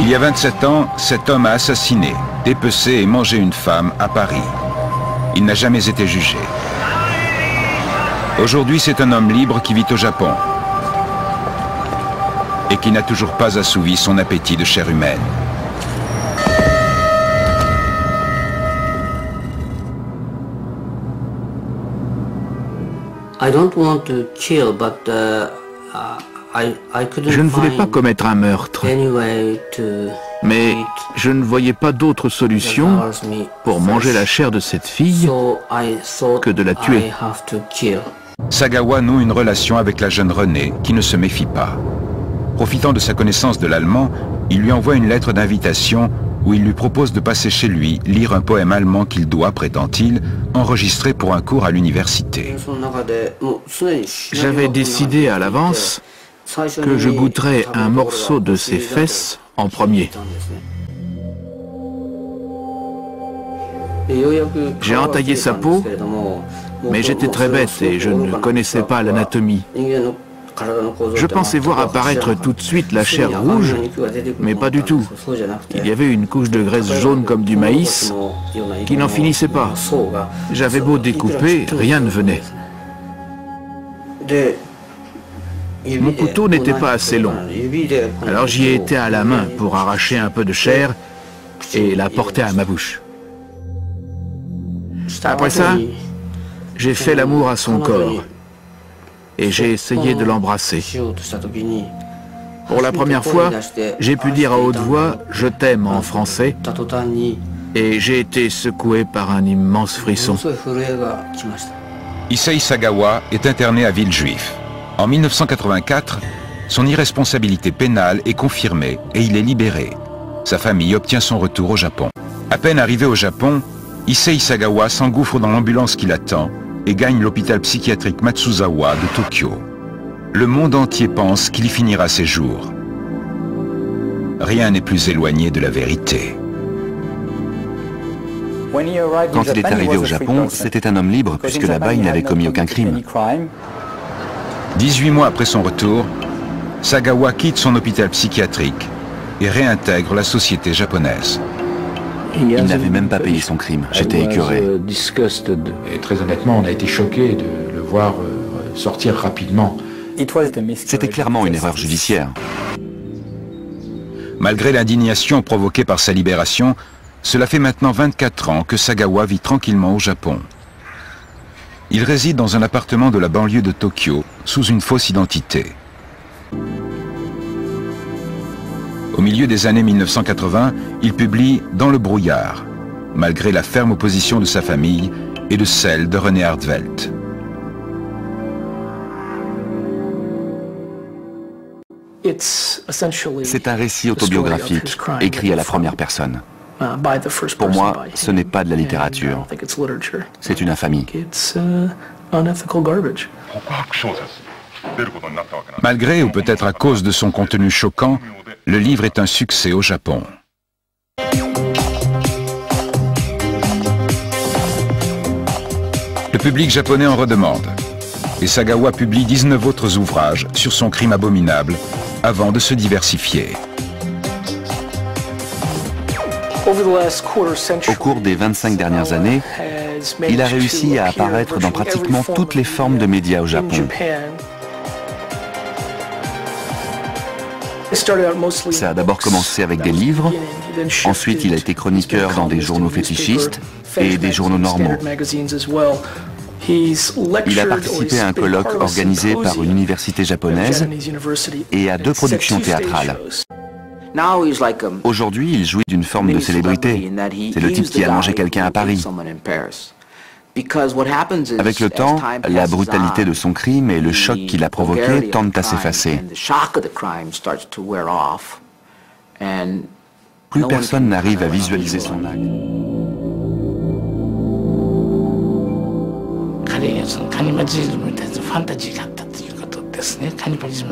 Il y a 27 ans, cet homme a assassiné, dépecé et mangé une femme à Paris. Il n'a jamais été jugé. Aujourd'hui, c'est un homme libre qui vit au Japon et qui n'a toujours pas assouvi son appétit de chair humaine. Je ne voulais pas commettre un meurtre, mais je ne voyais pas d'autre solution pour manger la chair de cette fille que de la tuer. Sagawa noue une relation avec la jeune Renée, qui ne se méfie pas. Profitant de sa connaissance de l'allemand, il lui envoie une lettre d'invitation où il lui propose de passer chez lui lire un poème allemand qu'il doit, prétend-il, enregistrer pour un cours à l'université. J'avais décidé à l'avance que je goûterais un morceau de ses fesses en premier. J'ai entaillé sa peau, mais j'étais très bête et je ne connaissais pas l'anatomie. Je pensais voir apparaître tout de suite la chair rouge, mais pas du tout. Il y avait une couche de graisse jaune comme du maïs qui n'en finissait pas. J'avais beau découper, rien ne venait. Mon couteau n'était pas assez long, alors j'y ai été à la main pour arracher un peu de chair et la porter à ma bouche. Après ça, j'ai fait l'amour à son corps et j'ai essayé de l'embrasser. Pour la première fois, j'ai pu dire à haute voix « je t'aime » en français et j'ai été secoué par un immense frisson. Issei Sagawa est interné à Villejuif. En 1984, son irresponsabilité pénale est confirmée et il est libéré. Sa famille obtient son retour au Japon. À peine arrivé au Japon, Issei Sagawa s'engouffre dans l'ambulance qui l'attend et gagne l'hôpital psychiatrique Matsuzawa de Tokyo. Le monde entier pense qu'il y finira ses jours. Rien n'est plus éloigné de la vérité. Quand il est arrivé au Japon, c'était un homme libre puisque là-bas il n'avait commis aucun crime. 18 mois après son retour, Sagawa quitte son hôpital psychiatrique et réintègre la société japonaise. Il n'avait même pas payé son crime, j'étais écœuré. Et très honnêtement, on a été choqués de le voir sortir rapidement. C'était clairement une erreur judiciaire. Malgré l'indignation provoquée par sa libération, cela fait maintenant 24 ans que Sagawa vit tranquillement au Japon. Il réside dans un appartement de la banlieue de Tokyo, sous une fausse identité. Au milieu des années 1980, il publie « Dans le brouillard », malgré la ferme opposition de sa famille et de celle de René Hartwelt. C'est un récit autobiographique, écrit à la première personne. Pour moi, ce n'est pas de la littérature. C'est une infamie. Malgré ou peut-être à cause de son contenu choquant, le livre est un succès au Japon. Le public japonais en redemande. Et Sagawa publie 19 autres ouvrages sur son crime abominable avant de se diversifier. Au cours des 25 dernières années, il a réussi à apparaître dans pratiquement toutes les formes de médias au Japon. Ça a d'abord commencé avec des livres, ensuite il a été chroniqueur dans des journaux fétichistes et des journaux normaux. Il a participé à un colloque organisé par une université japonaise et à 2 productions théâtrales. Aujourd'hui, il jouit d'une forme de célébrité. C'est le type qui a mangé quelqu'un à Paris. Avec le temps, la brutalité de son crime et le choc qu'il a provoqué tendent à s'effacer. Plus personne n'arrive à visualiser son acte.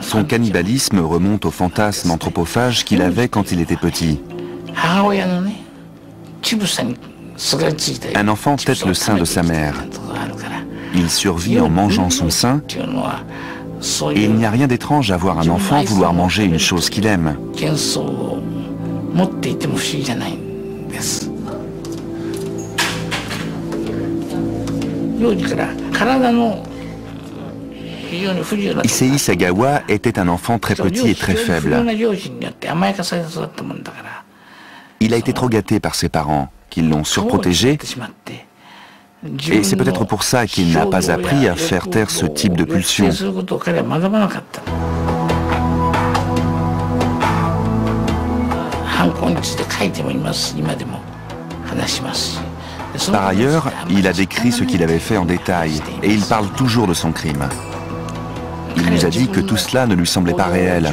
Son cannibalisme remonte au fantasme anthropophage qu'il avait quand il était petit. Un enfant tète le sein de sa mère. Il survit en mangeant son sein, et il n'y a rien d'étrange à voir un enfant vouloir manger une chose qu'il aime. Issei Sagawa était un enfant très petit et très faible. Il a été trop gâté par ses parents, qui l'ont surprotégé, et c'est peut-être pour ça qu'il n'a pas appris à faire taire ce type de pulsion. Par ailleurs, il a décrit ce qu'il avait fait en détail, et il parle toujours de son crime. Il nous a dit que tout cela ne lui semblait pas réel.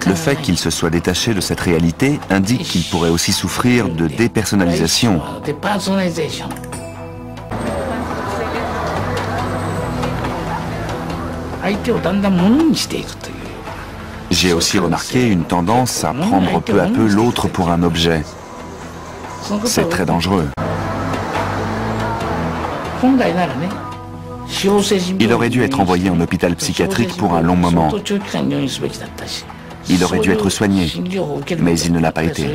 Le fait qu'il se soit détaché de cette réalité indique qu'il pourrait aussi souffrir de dépersonnalisation. J'ai aussi remarqué une tendance à prendre peu à peu l'autre pour un objet. C'est très dangereux. Il aurait dû être envoyé en hôpital psychiatrique pour un long moment. Il aurait dû être soigné, mais il ne l'a pas été.